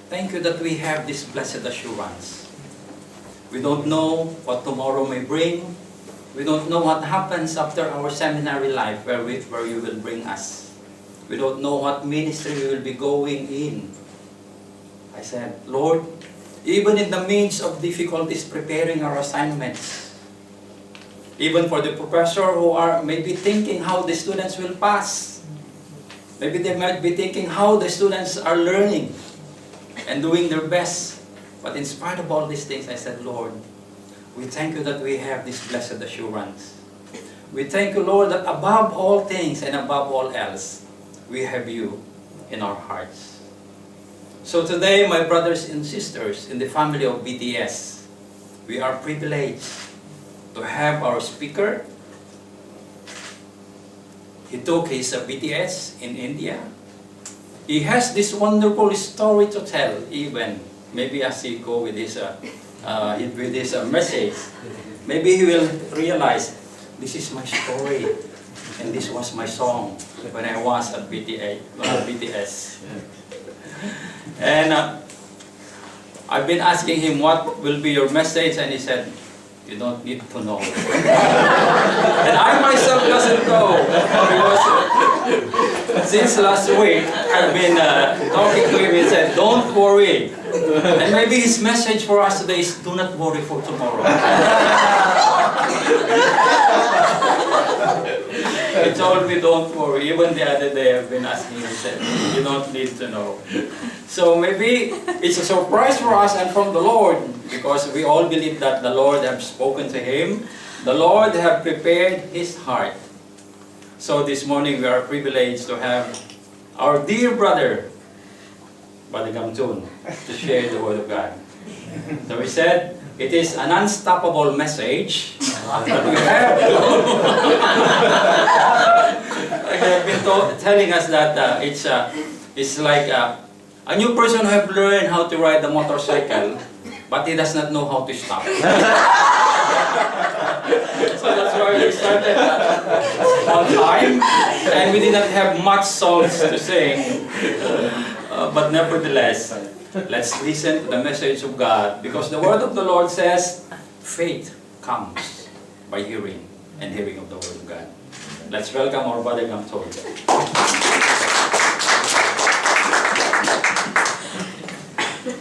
Thank you that we have this blessed assurance. We don't know what tomorrow may bring. We don't know what happens after our seminary life, where you will bring us. We don't know what ministry we will be going in. I said, Lord, even in the midst of difficulties preparing our assignments, even for the professor who are maybe thinking how the students will pass, maybe they might be thinking how the students are learning and doing their best. But in spite of all these things, I said, Lord, we thank you that we have this blessed assurance. We thank you, Lord, that above all things and above all else, we have you in our hearts. So today, my brothers and sisters in the family of BTS, we are privileged to have our speaker. He took his BTS in India. He has this wonderful story to tell, even maybe as he go with his message. Maybe he will realize, this is my story, and this was my song when I was at BTS. And I've been asking him, what will be your message? And he said, you don't need to know. And I myself doesn't know, because since last week, I've been talking to him. He said, don't worry. And maybe his message for us today is, do not worry for tomorrow. He told me, don't worry. Even the other day, I've been asking him, he said, you don't need to know. So maybe it's a surprise for us and from the Lord, because we all believe that the Lord has spoken to him. The Lord has prepared his heart. So this morning, we are privileged to have our dear brother, Brother Htun, to share the Word of God. So we said, it is an unstoppable message that we have. I have been telling us that it's like a new person who have learned how to ride the motorcycle, but he does not know how to stop. So that's why we started on time, and we didn't have much songs to sing. But nevertheless, let's listen to the message of God, because the word of the Lord says, faith comes by hearing, and hearing of the word of God. Let's welcome our brother Htun.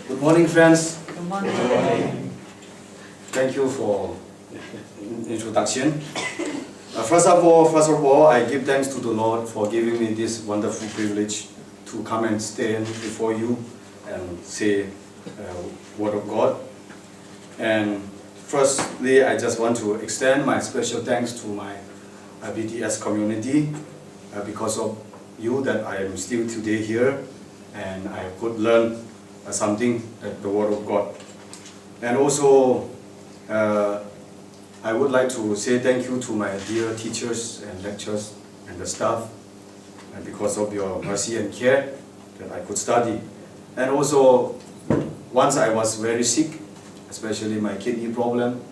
Good morning, friends. Good morning. Thank you for introduction. First of all, I give thanks to the Lord for giving me this wonderful privilege to come and stand before you and say Word of God. And firstly, I just want to extend my special thanks to my BTS community, because of you that I am still today here, and I could learn something at the Word of God. And also, I would like to say thank you to my dear teachers and lecturers and the staff, and because of your mercy and care that I could study. And also, once I was very sick, especially my kidney problem,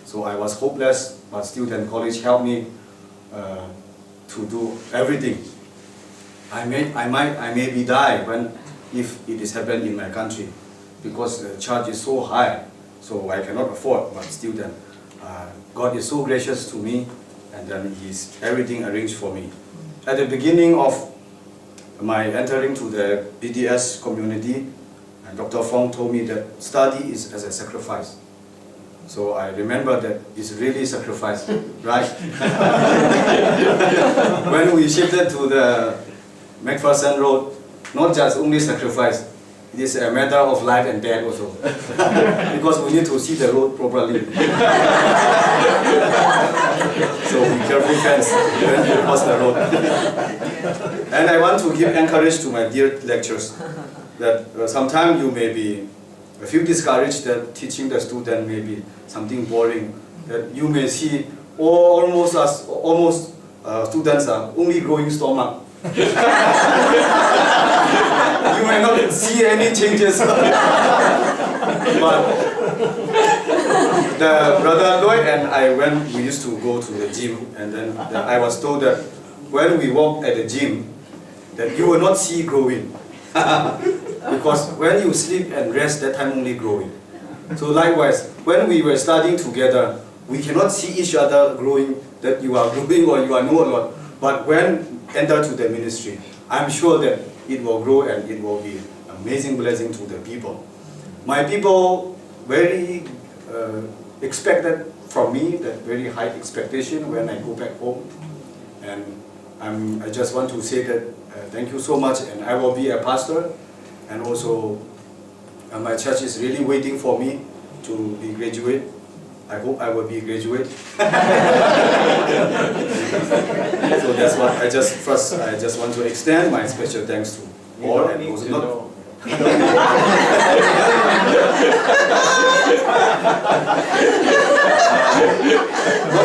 so I was hopeless, but student college helped me to do everything. I may be die if it is happened in my country, because the charge is so high, so I cannot afford. But still, then God is so gracious to me, and then He's everything arranged for me. At the beginning of my entering to the BTS community, Dr. Fong told me that study is as a sacrifice. So I remember that it's really sacrifice, right? When we shifted to the McPherson Road, not just only sacrifice, it is a matter of life and death also. Because we need to see the road properly. So be careful, friends, when you cross the road. And I want to give encouragement to my dear lecturers that sometimes you may be a few discouraged that teaching the student may be something boring. That you may see almost students are only growing stomach. You may not see any changes. But the brother Lloyd and I, when we used to go to the gym, and then I was told that when we walk at the gym, that you will not see growing. Because when you sleep and rest, that time only growing. So likewise, when we were studying together, we cannot see each other growing, that you are growing or you are know a lot. But when enter to the ministry, I'm sure that it will grow and it will be amazing blessing to the people. My people very expected from me, that very high expectation when I go back home. And I just want to say that thank you so much, and I will be a pastor, and also my church is really waiting for me to be graduate. I hope I will be graduate. So that's what I just want to extend my special thanks to all, and also not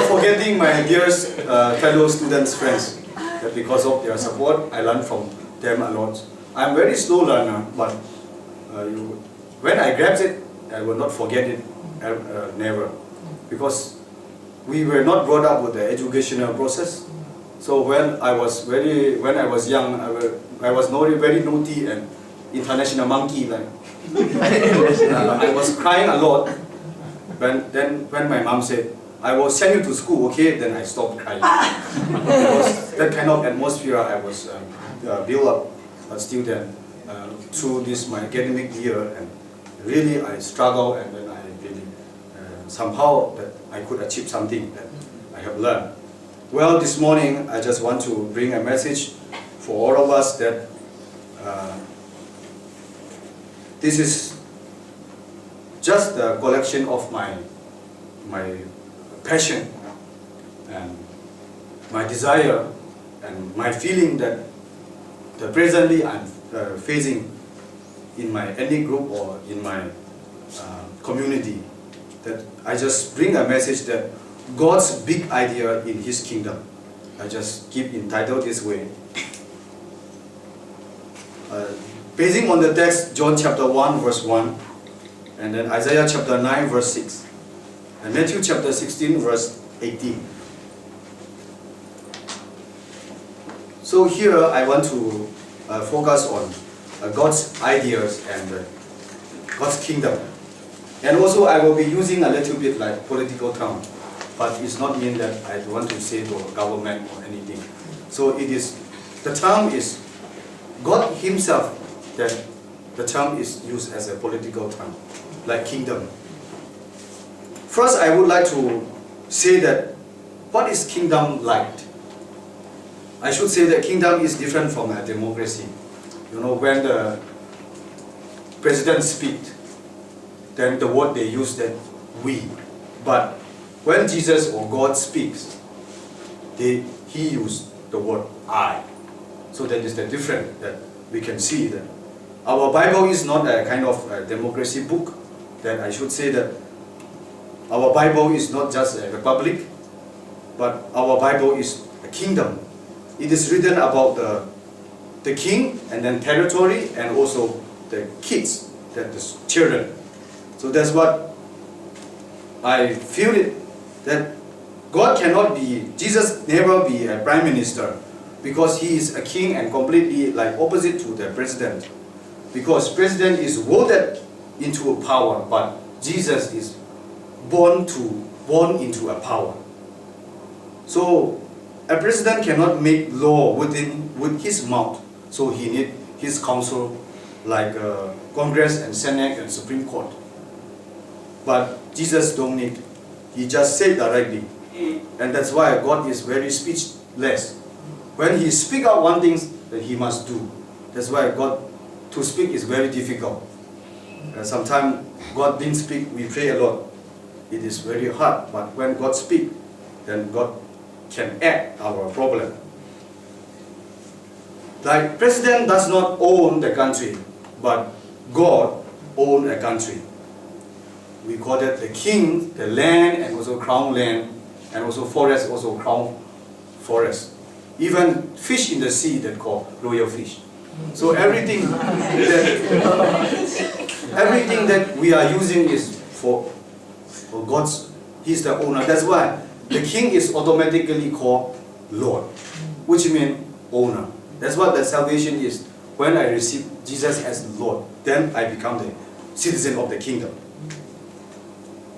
forgetting my dearest fellow students, friends, that because of their support, I learned from them a lot. I'm very slow learner, but when I grab it, I will not forget it, never. Because we were not brought up with the educational process. So when I was young, I was very naughty and international monkey. Like I was crying a lot. When my mom said, "I will send you to school," okay, then I stopped crying. Because that kind of atmosphere I was built up, but still then through this my academic year, and really I struggle, and then I really somehow that I could achieve something that I have learned. Well, this morning I just want to bring a message for all of us that this is just the collection of my passion and my desire and my feeling that presently I'm facing in my ethnic group or in my community. That I just bring a message that God's big idea in His kingdom. I just keep entitled this way. Basing on the text, John chapter 1 verse 1, and then Isaiah chapter 9 verse 6, and Matthew chapter 16 verse 18. So here I want to focus on God's ideas and God's kingdom. And also I will be using a little bit like political term, but it's not mean that I want to say to government or anything. So it is, the term is God Himself, that the term is used as a political term, like kingdom. First, I would like to say that what is kingdom like? I should say that kingdom is different from a democracy. You know, when the president speaks, then the word they use that we. But when Jesus or God speaks, He used the word I. So that is the difference that we can see that our Bible is not a kind of a democracy book. That I should say that our Bible is not just a republic, but our Bible is a kingdom. It is written about the king and then territory and also the kids, that the children. So that's what I feel it, that God cannot be, Jesus never be a prime minister, because He is a king and completely like opposite to the president. Because president is voted into a power, but Jesus is born into a power. So a president cannot make law with his mouth. So he need his council like Congress and Senate and Supreme Court. But Jesus don't need. He just said directly. And that's why God is very speechless. When He speak out one thing, that He must do. That's why God to speak is very difficult. Sometimes God didn't speak, we pray a lot. It is very hard, but when God speaks, then God can act our problem. Like president does not own the country, but God owns a country. We call that the king, the land, and also crown land, and also forest, also crown forest. Even fish in the sea that called royal fish. So everything that we are using is for God's. He's the owner. That's why the king is automatically called Lord, which means owner. That's what the salvation is. when I receive Jesus as Lord, then I become the citizen of the kingdom.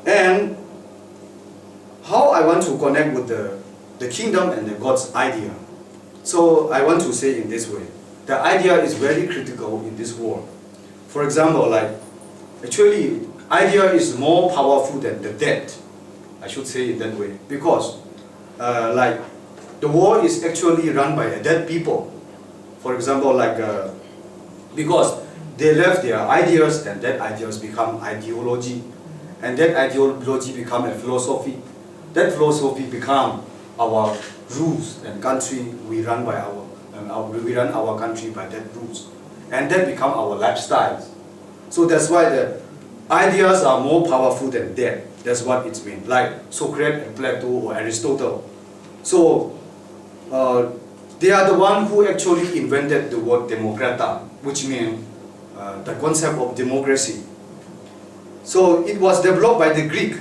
And how I want to connect with the kingdom and the God's idea. So I want to say in this way, the idea is very critical in this world. For example, like, actually, idea is more powerful than the dead. I should say it that way. Because, like, the world is actually run by dead people. For example, like, because they left their ideas, and that ideas become ideology. And that ideology become a philosophy. That philosophy become our rules and country. We run our country by that rules, and that become our lifestyles. So that's why the ideas are more powerful than that. That's what it means. Like Socrates and Plato or Aristotle. So they are the one who actually invented the word democrata, which means the concept of democracy. So it was developed by the Greek.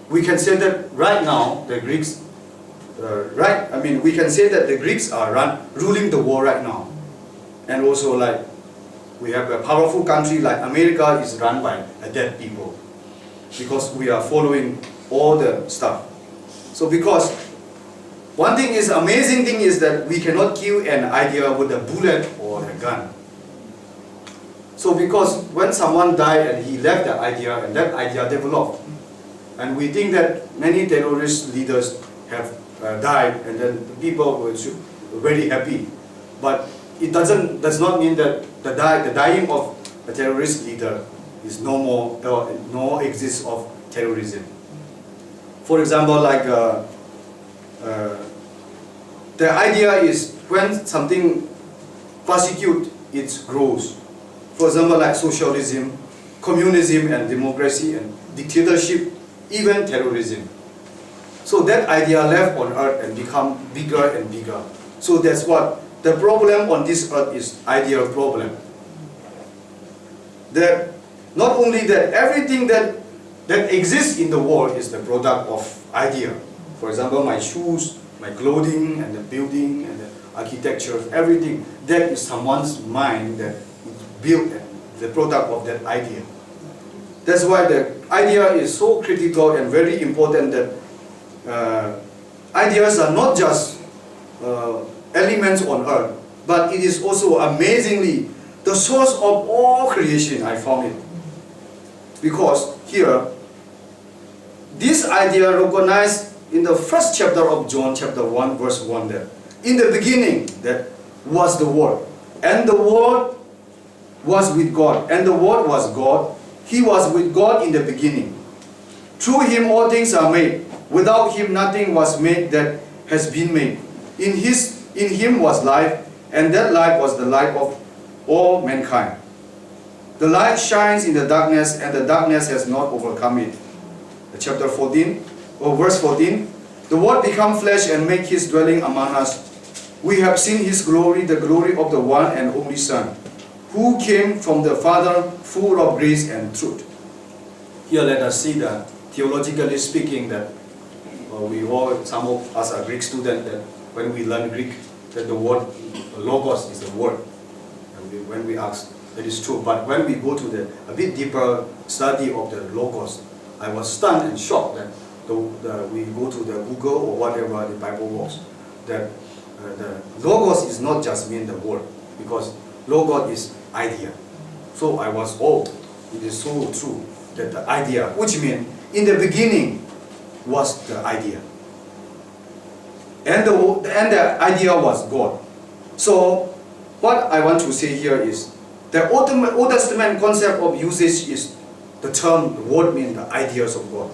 We can say that right now the Greeks, we can say that the Greeks are ruling the world right now. And also, like, we have a powerful country like America is run by dead people, because we are following all the stuff. So because one thing is, amazing thing is that we cannot kill an idea with a bullet or a gun. So because when someone died and he left the idea and that idea developed, and we think that many terrorist leaders have died, and then the people were very happy. But it does not mean that the dying of a terrorist leader is no more, no exists of terrorism. For example, like the idea is when something persecute, it grows. For example, like socialism, communism and democracy and dictatorship, even terrorism. So that idea left on earth and become bigger and bigger. So that's what the problem on this earth is, idea problem. That not only that everything that exists in the world is the product of idea. For example, my shoes, my clothing and the building and the architecture, everything, that is someone's mind that built the product of that idea. That's why the idea is so critical and very important, that ideas are not just elements on earth, but it is also amazingly the source of all creation. I found it. Because here, this idea recognized in the first chapter of John, chapter 1, verse 1, that in the beginning, that was the Word, and the Word was with God, and the Word was God. He was with God in the beginning. Through Him all things are made. Without Him nothing was made that has been made. In Him was life, and that life was the light of all mankind. The light shines in the darkness, and the darkness has not overcome it. Chapter 14, or verse 14. The Word became flesh and made His dwelling among us. We have seen His glory, the glory of the one and only Son, who came from the Father, full of grace and truth. Here let us see that, theologically speaking, that some of us are Greek students, that when we learn Greek, that the word logos is the word. And when we ask, that is true. But when we go to a bit deeper study of the logos, I was stunned and shocked that we go to the Google or whatever the Bible was, that the logos is not just mean the word, because logos is idea. So I was, it is so true that the idea, which means in the beginning was the idea, and the idea was God. So what I want to say here is the Old Testament concept of usage is the term, the word means the ideas of God.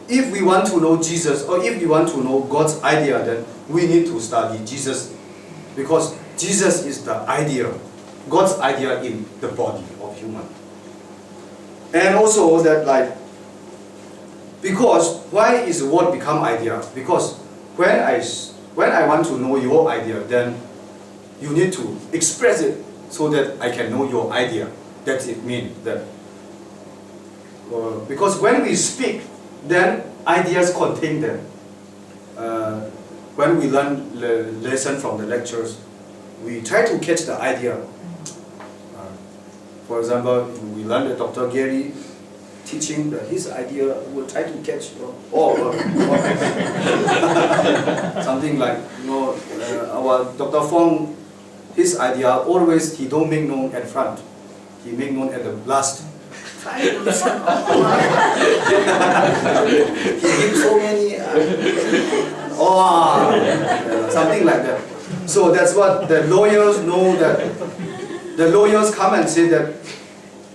If we want to know Jesus, or if we want to know God's idea, then we need to study Jesus, because Jesus is the idea, God's idea in the body of human. And also that, like, because why is the word become idea? Because when I want to know your idea, then you need to express it so that I can know your idea. That's it means that. Because when we speak, then ideas contain them. When we learn lesson from the lectures, we try to catch the idea. For example, we learned that Dr. Gary teaching that his idea will try to catch, something like, our Dr. Fong, his idea always he don't make known at front, he make known at the last. Try to listen. He gives so many, something like that. So that's what the lawyers know, that the lawyers come and say that,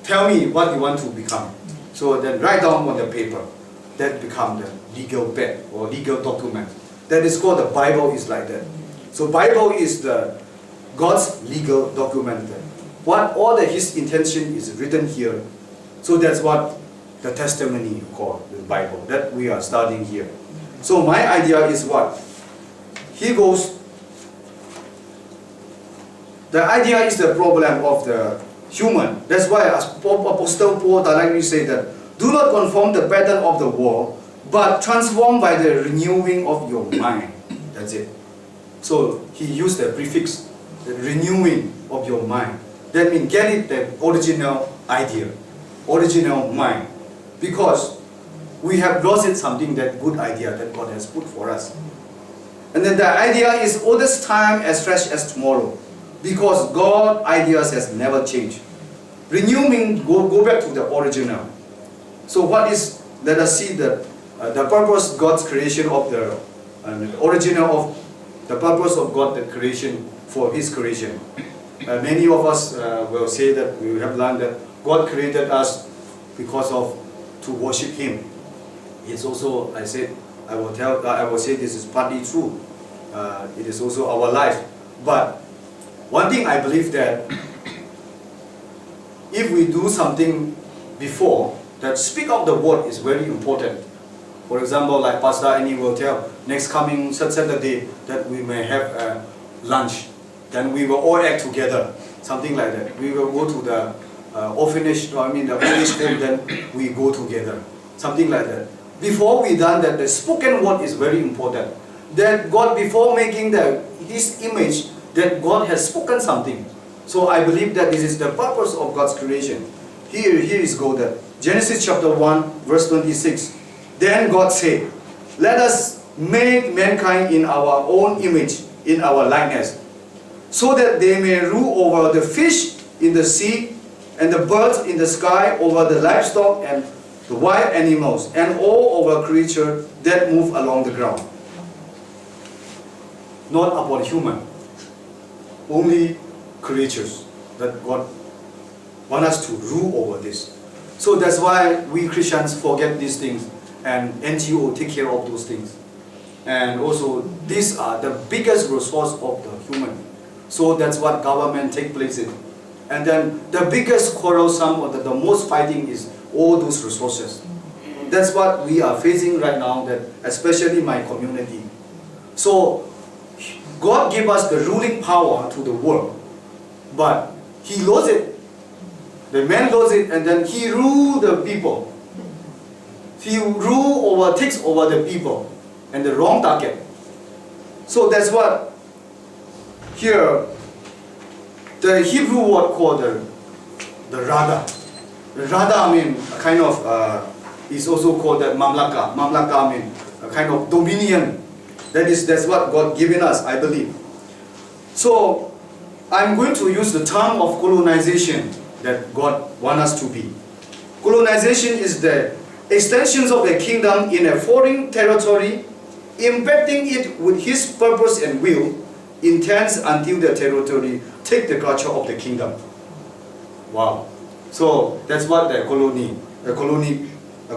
tell me what you want to become. So then write down on the paper. That become the legal pad or legal document. That is called the Bible is like that. So Bible is the God's legal document. What all his intention is written here. So that's what the testimony called the Bible that we are studying here. So my idea is what? He goes. The idea is the problem of the human. That's why Apostle Paul directly said that, do not conform the pattern of the world, but transform by the renewing of your mind. That's it. So he used the prefix, the renewing of your mind. That means get it the original idea, original mind. Because we have lost it something, that good idea that God has put for us. And then the idea is all this time as fresh as tomorrow. Because God's ideas has never changed. Renewing, go back to the original. So what is, let us see the purpose God's creation of the original of the purpose of God, the creation for His creation. Many of us will say that we have learned that God created us because of to worship Him. It's also, I will say this is partly true. It is also our life. But one thing I believe that if we do something before, that speak of the word is very important. For example, like Pastor Annie will tell, next coming Saturday that we may have lunch. Then we will all act together, something like that. We will go to the orphanage, the old age home, then we go together, something like that. Before we done that, the spoken word is very important. That God, before making His image, that God has spoken something. So I believe that this is the purpose of God's creation. Here is God. Genesis chapter 1, verse 26. Then God said, let us make mankind in our own image, in our likeness, so that they may rule over the fish in the sea, and the birds in the sky, over the livestock and the wild animals, and all over creatures that move along the ground. Not about human, only creatures that God wants us to rule over this. So that's why we Christians forget these things, and NGO take care of those things. And also, these are the biggest resource of the human. So that's what government take place in. And then the biggest quarrelsome or the most fighting is all those resources. That's what we are facing right now, that especially my community. So God gave us the ruling power to the world, but He lost it. The man lost it, and then he ruled the people. He takes over the people, and the wrong target. So that's what here the Hebrew word called the rada. The rada kind of is also called the mamlaka. Mamlaka a kind of dominion. That's what God given us, I believe. So I'm going to use the term of colonization that God wants us to be. Colonization is the extensions of the kingdom in a foreign territory, impacting it with His purpose and will, intends until the territory take the culture of the kingdom. Wow. So that's what the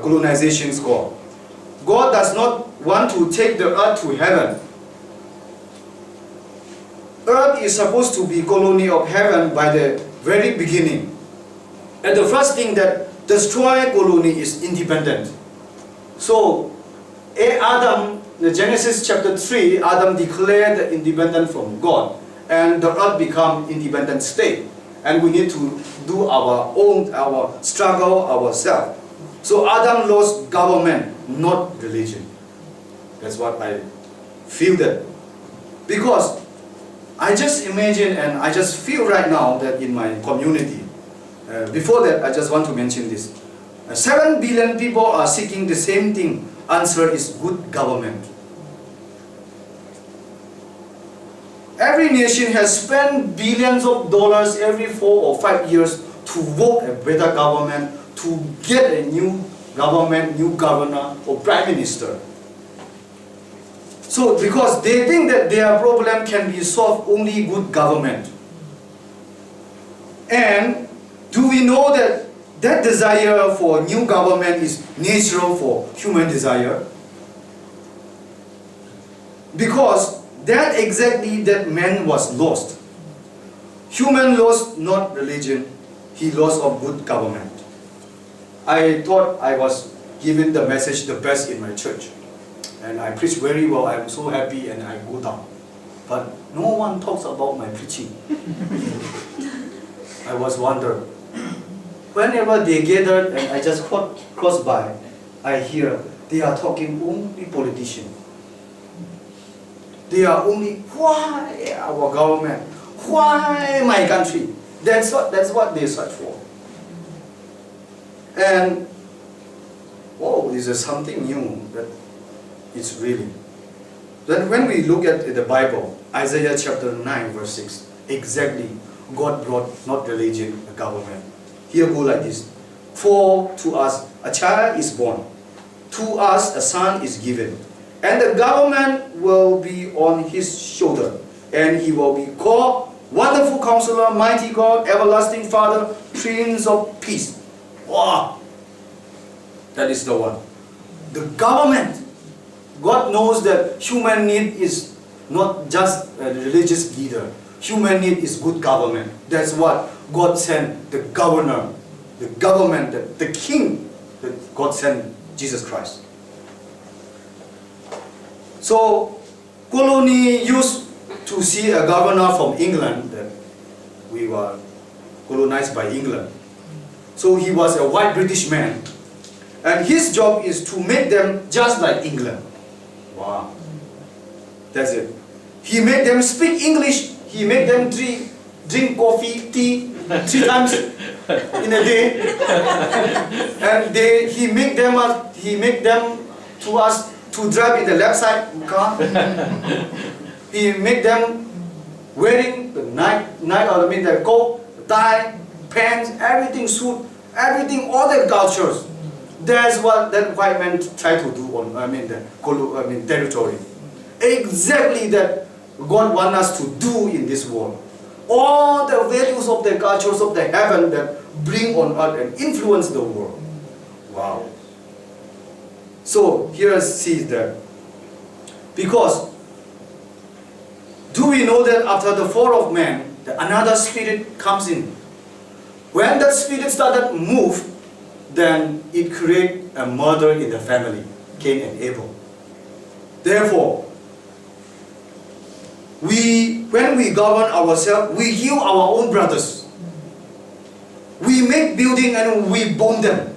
colonization is called. God does not want to take the earth to heaven. Earth is supposed to be colony of heaven by the very beginning. And the first thing that destroys colony is independent. So, Adam, the Genesis chapter 3, Adam declared the independent from God. And the earth become independent state. And we need to do our struggle ourselves. So Adam lost government, not religion. That's what I feel that. Because I just imagine and I just feel right now that in my community, before that I just want to mention this. 7 billion people are seeking the same thing. Answer is good government. Every nation has spent billions of dollars every 4 or 5 years to vote a better government, to get a new government, new governor or prime minister. So because they think that their problem can be solved only good government. And do we know that that desire for new government is natural for human desire? Because that exactly that man was lost. Human lost not religion, he lost of good government. I thought I was giving the message the best in my church. And I preach very well, I'm so happy and I go down. But no one talks about my preaching. I was wondering. Whenever they gathered and I just cross by, I hear they are talking only politicians. They are only, why our government? Why my country? That's what they search for. And, oh, this is something new that it's really. Then when we look at the Bible, Isaiah chapter 9 verse 6, exactly, God brought not religion, a government. Here go like this. For to us a child is born, to us a son is given, and the government will be on his shoulder, and he will be called Wonderful Counselor, Mighty God, Everlasting Father, Prince of Peace. Wow! That is the one. The government. God knows that human need is not just a religious leader. Human need is good government. That's what God sent the governor, the government, the king, that God sent Jesus Christ. So, colony used to see a governor from England, that we were colonized by England. So he was a white British man, and his job is to make them just like England. Wow. That's it. He made them speak English. He made them drink coffee, tea 3 times in a day. And he make them to us to drive in the left side car. He make them wearing the the coat, tie, pants, everything, suit, everything, all the cultures. That's what that white man tried to do on the territory. Exactly that God wants us to do in this world. All the values of the cultures of the heaven that bring on earth and influence the world. Wow. So here see that. Because do we know that after the fall of man, another spirit comes in? When that spirit started to move, then it created a murder in the family, Cain and Abel. Therefore, when we govern ourselves, we heal our own brothers. We make buildings and we bomb them.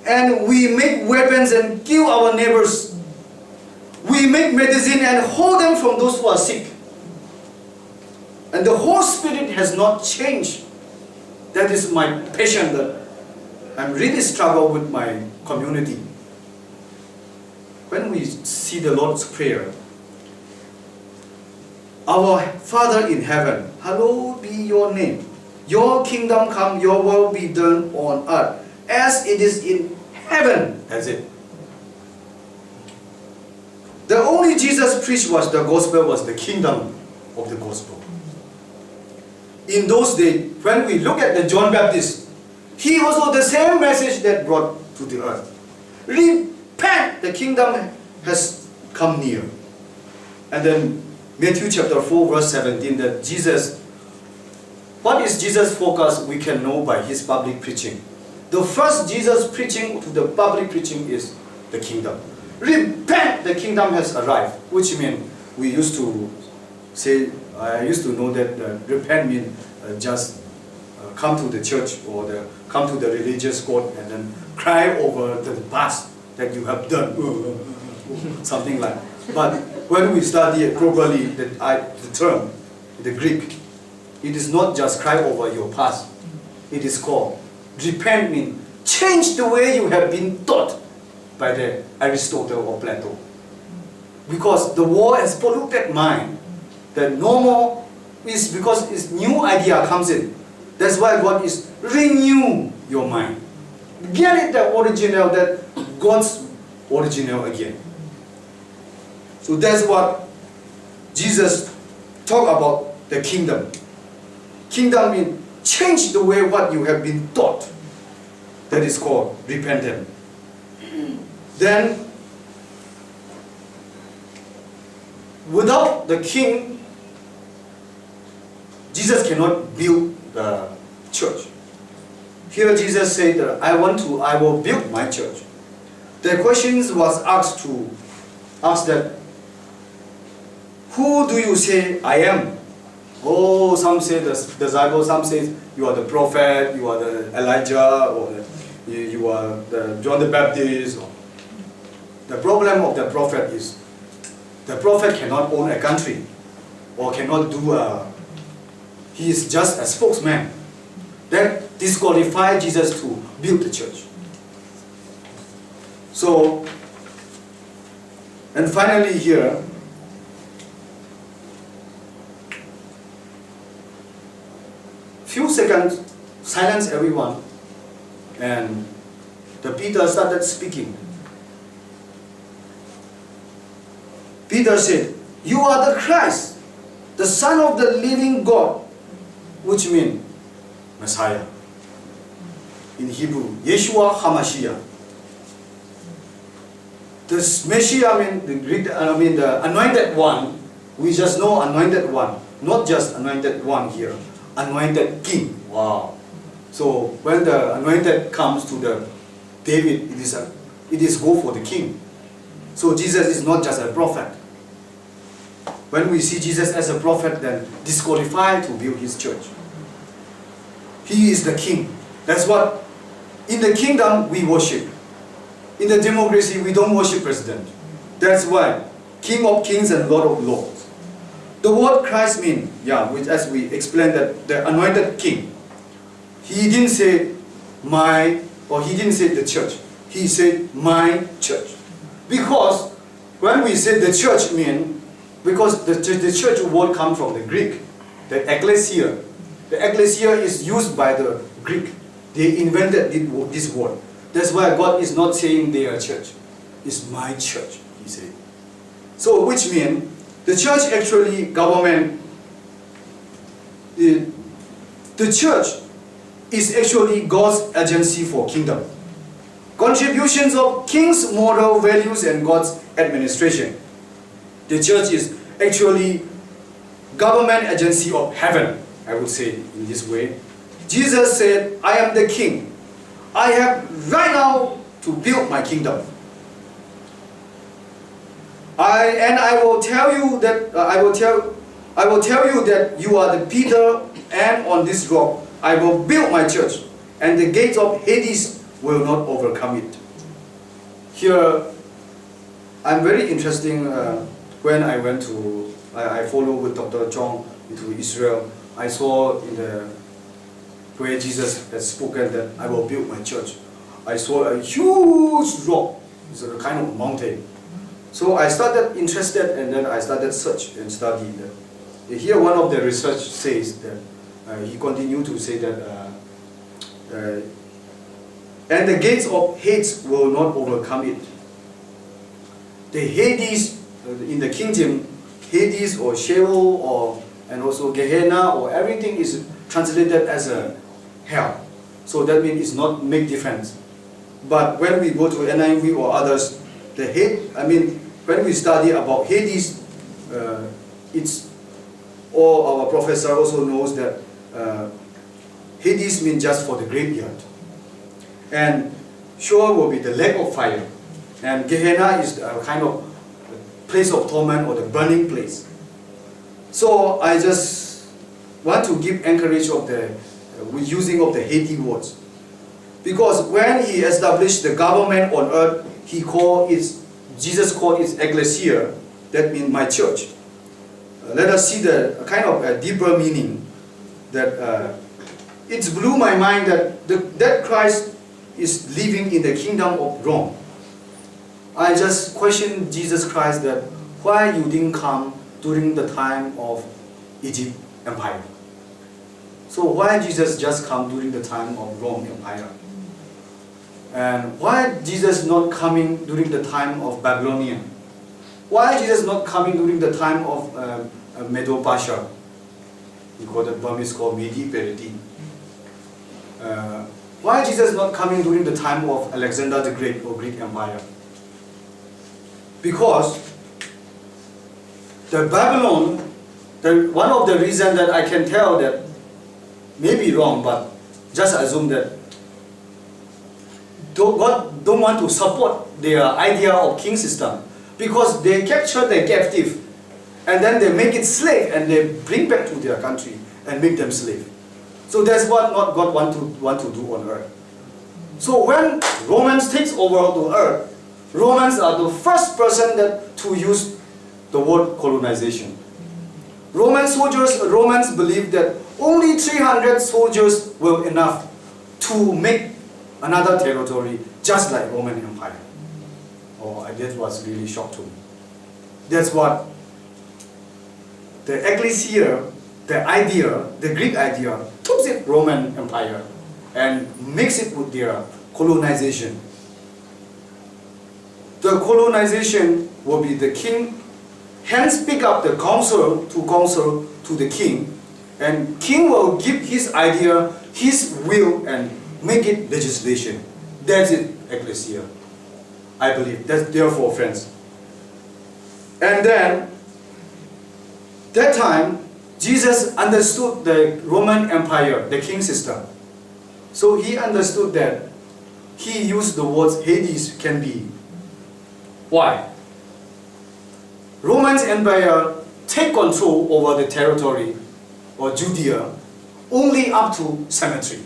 And we make weapons and kill our neighbors. We make medicine and hold them from those who are sick. And the whole spirit has not changed. That is my passion, that I'm really struggle with my community. When we see the Lord's Prayer, our Father in heaven, hallowed be your name. Your kingdom come, your will be done on earth as it is in heaven. That's it. The only Jesus preached was the gospel, was the kingdom of the gospel. In those days, when we look at the John Baptist, he also the same message that brought to the earth. Repent, the kingdom has come near. And then Matthew chapter 4 verse 17, that Jesus, what is Jesus' focus? We can know by his public preaching. The first Jesus preaching to the public preaching is the kingdom. Repent, the kingdom has arrived. Which means we used to say, I used to know that repent means just come to the church or come to the religious court and then cry over the past that you have done. Something like that. But when we study it properly, the term, the Greek, it is not just cry over your past. It is called repent, means change the way you have been taught by the Aristotle or Plato. Because the world has polluted mind. The normal is because this new idea comes in. That's why God is renew your mind. Get it the original, that God's original again. So that's what Jesus talk about the kingdom. Kingdom means change the way what you have been taught. That is called repentance. Then, without the king, Jesus cannot build the church. Here Jesus said, I will build my church. The questions was asked that, who do you say I am? Oh, some say the disciple, some say you are the prophet, you are the Elijah, or you are the John the Baptist. The problem of the prophet is, the prophet cannot own a country, or cannot do he is just a spokesman. That disqualifies Jesus to build the church. So, and finally here, few seconds, silence everyone, and the Peter started speaking. Peter said, you are the Christ, the Son of the living God, which means Messiah. In Hebrew, Yeshua HaMashiach. This Messiah means the anointed one. We just know anointed one, not just anointed one here, anointed king. Wow. So when the anointed comes to the David, it is go for the king. So Jesus is not just a prophet. When we see Jesus as a prophet, then disqualified to build his church. He is the king. That's what, in the kingdom we worship. In the democracy we don't worship president. That's why, King of kings and Lord of lords. The word Christ means, which as we explained, that the anointed king. He didn't say my, or he didn't say the church. He said my church. Because when we say the church mean, because the church word comes from the Greek, the ecclesia. The ecclesia is used by the Greek. They invented this word. That's why God is not saying their church. It's my church, he said. So which means, the church actually government, the church is actually God's agency for kingdom. Contributions of king's moral values and God's administration. The church is actually government agency of heaven, I would say in this way. Jesus said, I am the king. I have right now to build my kingdom. I will tell you that I will tell you that you are the Peter, and on this rock I will build my church, and the gates of Hades will not overcome it. Here, I'm very interesting. When I went to, I followed with Dr. Chong into Israel. I saw where Jesus has spoken that I will build my church. I saw a huge rock. It's a kind of mountain. So I started interested, and then I started search and study that. Here one of the research says that, he continued to say that, and the gates of Hades will not overcome it. The Hades, in the King James, Hades or Sheol and also Gehenna or everything is translated as a hell. So that means it's not make difference. But when we go to NIV or others, when we study about Hades, our professor also knows that Hades means just for the graveyard. And Sheol will be the lake of fire. And Gehenna is a kind of place of torment or the burning place. So I just want to give encourage of the using of the Hades words. Because when he established the government on earth, Jesus called it ecclesia, that means my church. let us see the kind of a deeper meaning that it's blew my mind that Christ is living in the kingdom of Rome. I just questioned Jesus Christ that why you didn't come during the time of Egypt Empire. So why Jesus just come during the time of Rome Empire? And why Jesus not coming during the time of Babylonian? Why Jesus not coming during the time of Medo-Persia? We call it Burmese called Medi-Peredi. Why Jesus not coming during the time of Alexander the Great or Greek Empire? Because the Babylon, one of the reasons that I can tell that may be wrong, but just assume that God don't want to support their idea of king system, because they capture the captive and then they make it slave and they bring back to their country and make them slave. So that's what not God want to do on earth. So when Romans takes over to earth, Romans are the first person that to use the word colonization. Romans believe that only 300 soldiers were enough to make another territory just like Roman Empire. Oh, that was really shocked to me. That's what the ecclesia, the Greek idea, took it Roman Empire and mix it with their colonization. The colonization will be the king, hence pick up the counsel to the king, and king will give his idea, his will, and make it legislation. That's it, ecclesia. I believe. That's therefore, friends. And then, that time, Jesus understood the Roman Empire, the king system. So he understood that he used the words Hades can be. Why? Roman Empire take control over the territory or Judea only up to cemetery.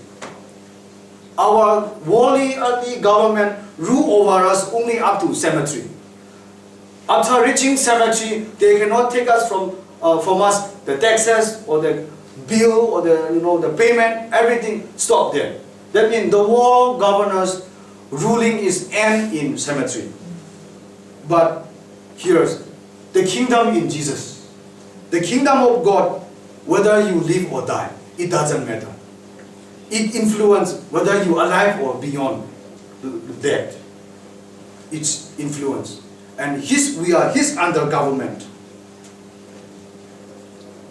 Our worldly earthly government rule over us only up to cemetery. After reaching cemetery, they cannot take us from us the taxes or the bill or the payment. Everything stop there. That means the world governors ruling is end in cemetery. But here's the kingdom in Jesus. The kingdom of God, whether you live or die, it doesn't matter. It influences whether you are alive or beyond death. It's influence. And we are his under government.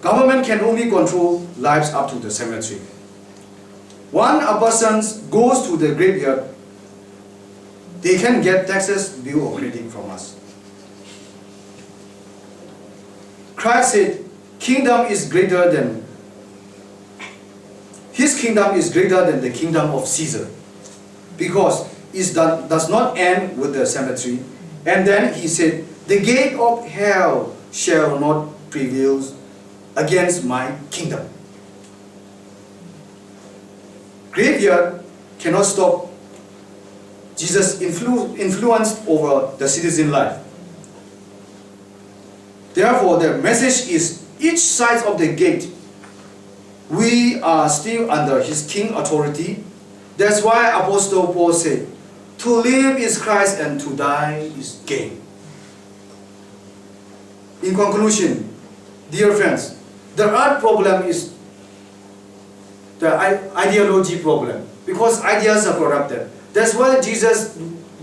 Government can only control lives up to the cemetery. When a person goes to the graveyard, they can get taxes, bill or credit from us. Christ said, kingdom is greater than his kingdom is greater than the kingdom of Caesar, because it does not end with the cemetery. And then he said, the gate of hell shall not prevail against my kingdom. Graveyard cannot stop Jesus' influence over the citizen life. Therefore, the message is each side of the gate, we are still under his king authority. That's why Apostle Paul said, to live is Christ and to die is gain. In conclusion, dear friends, the earth problem is the ideology problem, because ideas are corrupted. That's why Jesus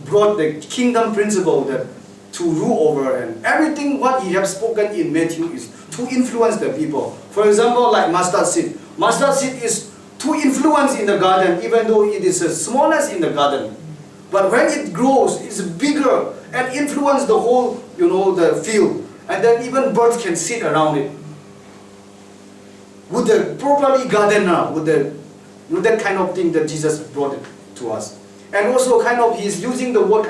brought the kingdom principle that to rule over, and everything what he has spoken in Matthew is to influence the people. For example, like mustard seed. Mustard seed is to influence in the garden, even though it is the smallest in the garden. But when it grows, it's bigger and influence the whole, the field. And then even birds can sit around it. With the properly gardener, with that kind of thing that Jesus brought it to us. And also he's using the word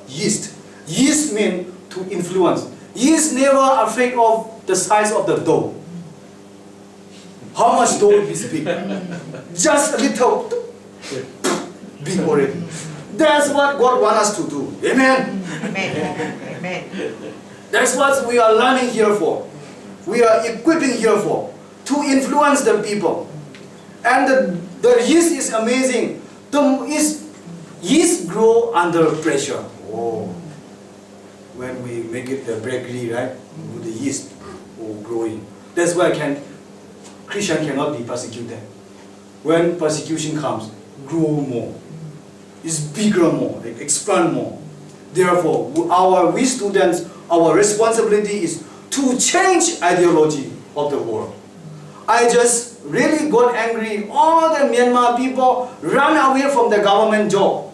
yeast. Yeast means to influence. Yeast never afraid of the size of the dough. How much dough is big? Just a little big already. That's what God wants us to do. Amen? Amen. Amen. That's what we are learning here for. we are equipping here for, to influence the people. And the yeast is amazing. The yeast grow under pressure. Oh, when we make it the bakery, right? With the yeast growing. That's why Christian cannot be persecuted. When persecution comes, grow more. It's bigger more, expand more. Therefore, we students, our responsibility is to change ideology of the world. I just really got angry. All the Myanmar people run away from the government job.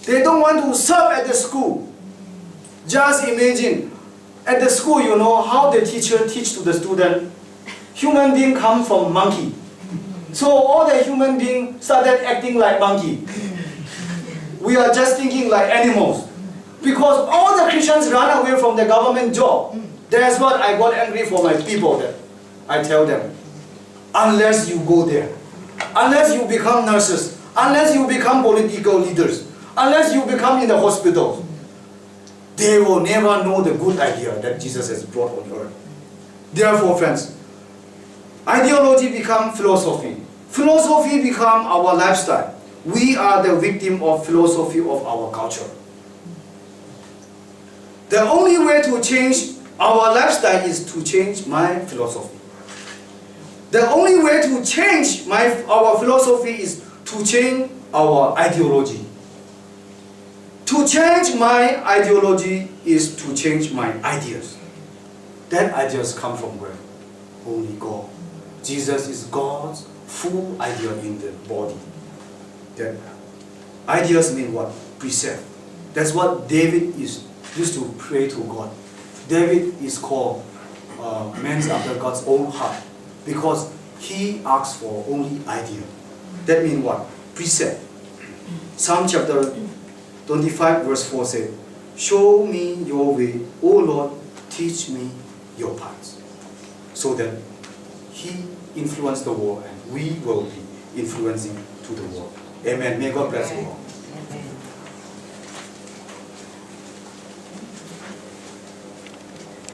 They don't want to serve at the school. Just imagine, at the school, you know how the teacher teach to the student. Human being come from monkey. So all the human beings started acting like monkey. We are just thinking like animals. Because all the Christians run away from the government job. That's what I got angry for my people. That I tell them, unless you go there, unless you become nurses, unless you become political leaders, unless you become in the hospitals, they will never know the good idea that Jesus has brought on earth. Therefore, friends, ideology become philosophy. Philosophy become our lifestyle. We are the victim of philosophy of our culture. The only way to change our lifestyle is to change my philosophy. The only way to change our philosophy is to change our ideology. To change my ideology is to change my ideas. That ideas come from where? Only God. Jesus is God's full idea in the body. That ideas mean what? Precept. That's what David used to pray to God. David is called man after God's own heart because he asks for only idea. That means what? Precept. Psalm chapter 25 verse 4 says, show me your way, O Lord, teach me your paths. So that he influenced the world and we will be influencing to the world. Amen. May God bless you all.